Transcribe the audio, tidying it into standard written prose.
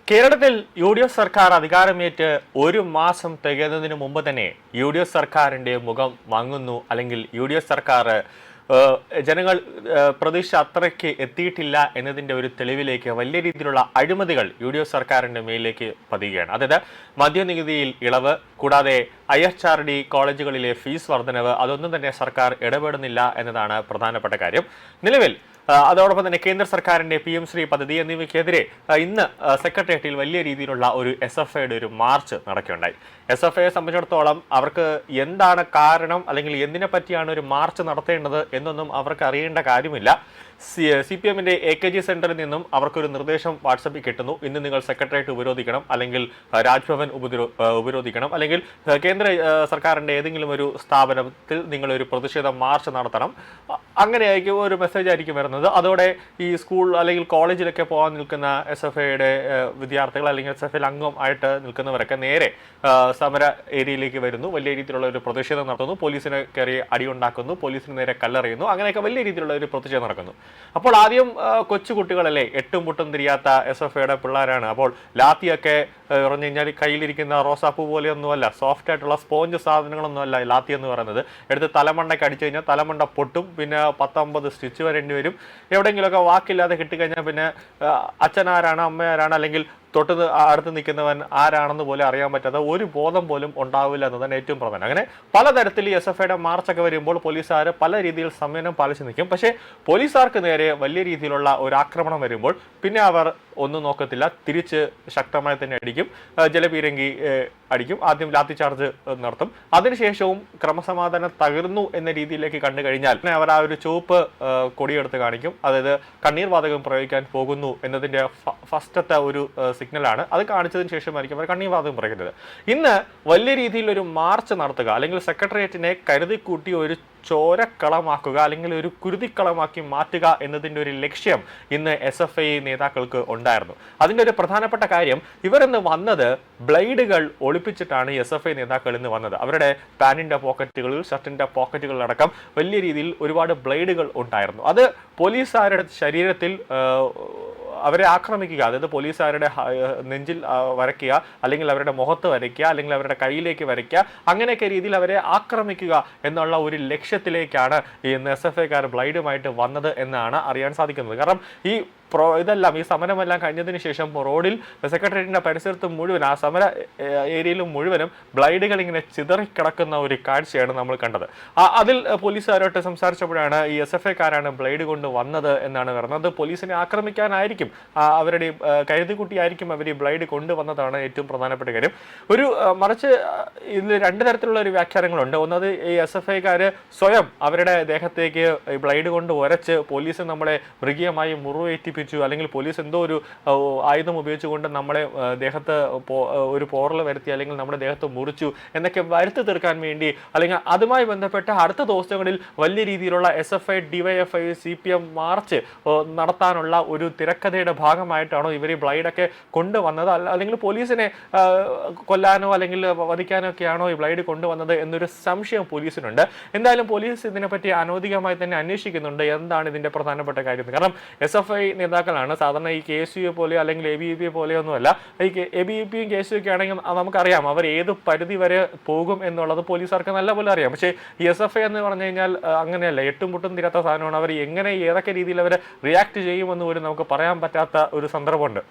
കേരളത്തിൽ യു.ഡി.എഫ് സർക്കാർ അധികാരമേറ്റ് ഒരു മാസം തികയുന്നതിന് മുമ്പ് തന്നെ യു.ഡി.എഫ് സർക്കാരിന്റെ മുഖം മങ്ങുന്നു. അല്ലെങ്കിൽ യു.ഡി.എഫ് സർക്കാർ ജനങ്ങൾ പ്രതീക്ഷ അത്രയ്ക്ക് എത്തിയിട്ടില്ല എന്നതിന്റെ ഒരു തെളിവിലേക്ക് വലിയ രീതിയിലുള്ള അഴിമതികൾ യു.ഡി.എഫ് സർക്കാരിന്റെ മേലിലേക്ക് പതിയുകയാണ്. അതായത് മദ്യനികുതിയിൽ ഇളവ്, കൂടാതെ IHRD കോളേജുകളിലെ ഫീസ് വർധനവ്, അതൊന്നും തന്നെ സർക്കാർ ഇടപെടുന്നില്ല എന്നതാണ് പ്രധാനപ്പെട്ട കാര്യം. നിലവിൽ അതോടൊപ്പം തന്നെ കേന്ദ്ര സർക്കാരിന്റെ PM ശ്രീ പദ്ധതി എന്നിവയ്ക്കെതിരെ ഇന്ന് സെക്രട്ടേറിയറ്റിൽ വലിയ രീതിയിലുള്ള ഒരു SFIയുടെ ഒരു മാർച്ച് നടക്കുകയുണ്ടായി. SFIയെ സംബന്ധിച്ചിടത്തോളം അവർക്ക് എന്താണ് കാരണം, അല്ലെങ്കിൽ എന്തിനെ പറ്റിയാണ് ഒരു മാർച്ച് നടത്തേണ്ടത് എന്നൊന്നും അവർക്ക് അറിയേണ്ട കാര്യമില്ല. CPMന്റെ AKG സെന്ററിൽ നിന്നും അവർക്കൊരു നിർദ്ദേശം വാട്സപ്പിൽ കിട്ടുന്നു. ഇന്ന് നിങ്ങൾ സെക്രട്ടേറിയറ്റ് ഉപരോധിക്കണം, അല്ലെങ്കിൽ രാജ്ഭവൻ ഉപരോധിക്കണം, അല്ലെങ്കിൽ കേന്ദ്ര സർക്കാരിന്റെ ഏതെങ്കിലും ഒരു സ്ഥാപനത്തിൽ നിങ്ങളൊരു പ്രതിഷേധ മാർച്ച് നടത്തണം. അങ്ങനെയായിരിക്കും ഒരു മെസ്സേജ് ആയിരിക്കും വരുന്നത്. അതോടെ ഈ സ്കൂൾ അല്ലെങ്കിൽ കോളേജിലൊക്കെ പോകാൻ നിൽക്കുന്ന SFIയുടെ വിദ്യാർത്ഥികൾ അല്ലെങ്കിൽ SFIയിൽ അംഗം ആയിട്ട് നിൽക്കുന്നവരൊക്കെ നേരെ സമര ഏരിയയിലേക്ക് വരുന്നു. വലിയ രീതിയിലുള്ള ഒരു പ്രതിഷേധം നടത്തുന്നു. പോലീസിനെ കയറി അടിയുണ്ടാക്കുന്നു, പോലീസിന് നേരെ കല്ലെറിയുന്നു. അങ്ങനെയൊക്കെ വലിയ രീതിയിലുള്ള ഒരു പ്രതിഷേധം നടക്കുന്നു. അപ്പോൾ ആദ്യം കൊച്ചുകുട്ടികളല്ലേ, എട്ടും പൊട്ടും തിരിയാത്ത SFIയുടെ പിള്ളേരാണ്. അപ്പോൾ ലാത്തിയൊക്കെ പറഞ്ഞു കഴിഞ്ഞാൽ കയ്യിലിരിക്കുന്ന റോസാപ്പൂ പോലെയൊന്നുമല്ല, സോഫ്റ്റ് ആയിട്ടുള്ള സ്പോഞ്ച് സാധനങ്ങളൊന്നുമല്ല ലാത്തി എന്ന് പറയുന്നത്. എടുത്ത് തലമണ്ടയ്ക്ക് അടിച്ചു കഴിഞ്ഞാൽ തലമണ്ട പൊട്ടും, പിന്നെ 10-50 സ്റ്റിച്ച് വരേണ്ടി വരും. എവിടെയെങ്കിലുമൊക്കെ വാക്കില്ലാതെ കിട്ടിക്കഴിഞ്ഞാൽ പിന്നെ അച്ഛനാരാണ്, അമ്മയാരാണ്, അല്ലെങ്കിൽ തൊട്ട് അടുത്ത് നിൽക്കുന്നവൻ ആരാണെന്ന് പോലും അറിയാൻ പറ്റാത്ത ഒരു ബോധം പോലും ഉണ്ടാവില്ല എന്നതാണ് ഏറ്റവും പ്രധാനം. അങ്ങനെ പലതരത്തിൽ ഈ SFIയുടെ മാർച്ചൊക്കെ വരുമ്പോൾ പോലീസുകാർ പല രീതിയിൽ സംയമനം പാലിച്ചു നിൽക്കും. പക്ഷേ പോലീസുകാർക്ക് നേരെ വലിയ രീതിയിലുള്ള ഒരു ആക്രമണം വരുമ്പോൾ പിന്നെ അവർ ഒന്നും നോക്കത്തില്ല, തിരിച്ച് ശക്തമായി തന്നെ അടിക്കും. ജലപീരങ്കി അടിക്കും, ആദ്യം ലാത്തി ചാർജ് നടത്തും. അതിനുശേഷവും ക്രമസമാധാനം തകർന്നു എന്ന രീതിയിലേക്ക് കണ്ടു കഴിഞ്ഞാൽ അവർ ആ ഒരു ചുവപ്പ് കൊടിയെടുത്ത് കാണിക്കും. അതായത് കണ്ണീർ വാതകം പ്രയോഗിക്കാൻ പോകുന്നു എന്നതിന്റെ ഫസ്റ്റത്തെ ഒരു സിഗ്നലാണ്. അത് കാണിച്ചതിന് ശേഷമായിരിക്കും അവർ കണ്ണീർ വാതകം പ്രയോഗിക്കുന്നത്. ഇന്ന് വലിയ രീതിയിൽ ഒരു മാർച്ച് നടത്തുക, അല്ലെങ്കിൽ സെക്രട്ടേറിയറ്റിനെ കരുതിക്കൂട്ടി ഒരു ചോരക്കളമാക്കുക, അല്ലെങ്കിൽ ഒരു കുരുതിക്കളമാക്കി മാറ്റുക എന്നതിൻ്റെ ഒരു ലക്ഷ്യം ഇന്ന് SFI നേതാക്കൾക്ക് ഉണ്ടായിരുന്നു. അതിൻ്റെ ഒരു പ്രധാനപ്പെട്ട കാര്യം, ഇവരിന്ന് വന്നത് ബ്ലേഡുകൾ ഒളിപ്പിച്ചിട്ടാണ് SFI നേതാക്കൾ ഇന്ന് വന്നത്. അവരുടെ പാൻറ്റിൻ്റെ പോക്കറ്റുകളിൽ, ഷർട്ടിൻ്റെ പോക്കറ്റുകളിലടക്കം വലിയ രീതിയിൽ ഒരുപാട് ബ്ലേഡുകൾ ഉണ്ടായിരുന്നു. അത് പോലീസുകാരുടെ ശരീരത്തിൽ അവരെ ആക്രമിക്കുക, അതായത് പോലീസുകാരുടെ നെഞ്ചിൽ വരയ്ക്കുക, അല്ലെങ്കിൽ അവരുടെ മുഖത്ത് വരയ്ക്കുക, അല്ലെങ്കിൽ അവരുടെ കയ്യിലേക്ക് വരയ്ക്കുക, അങ്ങനെയൊക്കെ രീതിയിൽ അവരെ ആക്രമിക്കുക എന്നുള്ള ഒരു ലക്ഷ്യത്തിലേക്കാണ് ഈ SFIക്കാർ ബ്ലൈഡുമായിട്ട് വന്നത് എന്നാണ് അറിയാൻ സാധിക്കുന്നത്. കാരണം ഇതെല്ലാം ഈ സമരമെല്ലാം കഴിഞ്ഞതിന് ശേഷം റോഡിൽ സെക്രട്ടേറിയറ്റിന്റെ പരിസരത്ത് മുഴുവൻ, ആ സമര ഏരിയയിലും മുഴുവനും ബ്ലൈഡുകൾ ഇങ്ങനെ ചിതറിക്കിടക്കുന്ന ഒരു കാഴ്ചയാണ് നമ്മൾ കണ്ടത്. അതിൽ പോലീസുകാരോട്ട് സംസാരിച്ചപ്പോഴാണ് ഈ SFIക്കാരാണ് ബ്ലേഡ് കൊണ്ട് വന്നത് എന്നാണ് പറയുന്നത്. പോലീസിനെ ആക്രമിക്കാനായിരിക്കും, അവരുടെ കരുതിക്കുട്ടിയായിരിക്കും അവർ ഈ ബ്ലേഡ് കൊണ്ടുവന്നതാണ് ഏറ്റവും പ്രധാനപ്പെട്ട കാര്യം. മറിച്ച് ഇതിൽ രണ്ട് തരത്തിലുള്ള ഒരു വ്യാഖ്യാനങ്ങളുണ്ട്. ഒന്നത് ഈ SFIക്കാർ സ്വയം അവരുടെ ദേഹത്തേക്ക് ഈ ബ്ലേഡ് കൊണ്ട് ഉരച്ച് പോലീസ് നമ്മളെ മൃഗീയമായി മുറിവേറ്റി, അല്ലെങ്കിൽ പോലീസ് എന്തോ ഒരു ആയുധം ഉപയോഗിച്ചുകൊണ്ട് നമ്മളെ ദേഹത്ത് ഒരു പോറൽ വരുത്തി, അല്ലെങ്കിൽ നമ്മുടെ ദേഹത്ത് മുറിച്ചു എന്നൊക്കെ വരുത്തി തീർക്കാൻ വേണ്ടി, അല്ലെങ്കിൽ അതുമായി ബന്ധപ്പെട്ട അടുത്ത ദിവസങ്ങളിൽ വലിയ രീതിയിലുള്ള SFI, DYFI, CPM മാർച്ച് നടത്താനുള്ള ഒരു തിരക്കഥയുടെ ഭാഗമായിട്ടാണോ ഇവർ ഈ ബ്ലൈഡൊക്കെ കൊണ്ടുവന്നത്, അല്ലെങ്കിൽ പോലീസിനെ കൊല്ലാനോ അല്ലെങ്കിൽ വധിക്കാനോ ഒക്കെയാണോ ഈ ബ്ലൈഡ് കൊണ്ടുവന്നത് എന്നൊരു സംശയം പോലീസിനുണ്ട്. എന്തായാലും പോലീസ് ഇതിനെപ്പറ്റി അനൗദ്യോഗികമായി തന്നെ അന്വേഷിക്കുന്നുണ്ട് എന്താണ് ഇതിന്റെ പ്രധാനപ്പെട്ട കാര്യം. കാരണം SFI നേതാക്കളാണ്. സാധാരണ ഈ KSU പോലെയോ അല്ലെങ്കിൽ ABVP പോലെയോ ഒന്നുമല്ല. ഈ ABVPയും KSU ഒക്കെ ആണെങ്കിൽ നമുക്കറിയാം അവർ ഏത് പരിധി വരെ പോകും എന്നുള്ളത് പോലീസുകാർക്ക് നല്ലപോലെ അറിയാം. പക്ഷേ ഈ SFI എന്ന് പറഞ്ഞു കഴിഞ്ഞാൽ അങ്ങനെയല്ല, എട്ടും പൊട്ടും തീരാത്ത സാധനമാണ്. അവർ എങ്ങനെ ഏതൊക്കെ രീതിയിൽ അവർ റിയാക്ട് ചെയ്യുമെന്ന് പോലും നമുക്ക് പറയാൻ പറ്റാത്ത ഒരു സന്ദർഭമുണ്ട്.